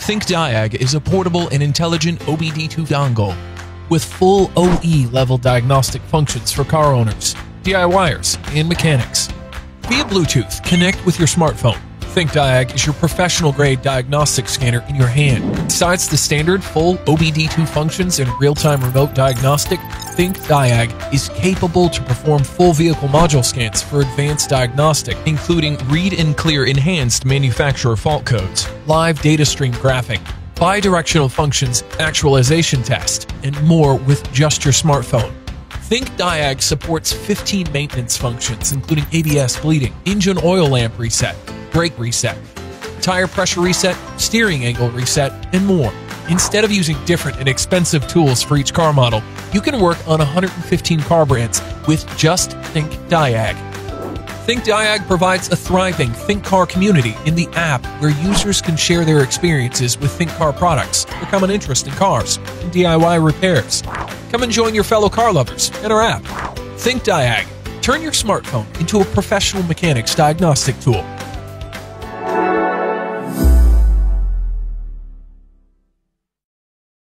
ThinkDiag is a portable and intelligent OBD-II dongle with full OE-level diagnostic functions for car owners, DIYers, and mechanics. Via Bluetooth, connect with your smartphone. ThinkDiag is your professional-grade diagnostic scanner in your hand. Besides the standard full OBD-II functions and real-time remote diagnostic, ThinkDiag is capable to perform full vehicle module scans for advanced diagnostic, including read and clear enhanced manufacturer fault codes, live data stream graphing, bidirectional functions actualization test, and more with just your smartphone. ThinkDiag supports 15 maintenance functions, including ABS bleeding, engine oil lamp reset, brake reset, tire pressure reset, steering angle reset, and more. Instead of using different and expensive tools for each car model, you can work on 115 car brands with just ThinkDiag. ThinkDiag provides a thriving ThinkCar community in the app where users can share their experiences with ThinkCar products, their common interest in cars, and DIY repairs. Come and join your fellow car lovers in our app. ThinkDiag. Turn your smartphone into a professional mechanic's diagnostic tool.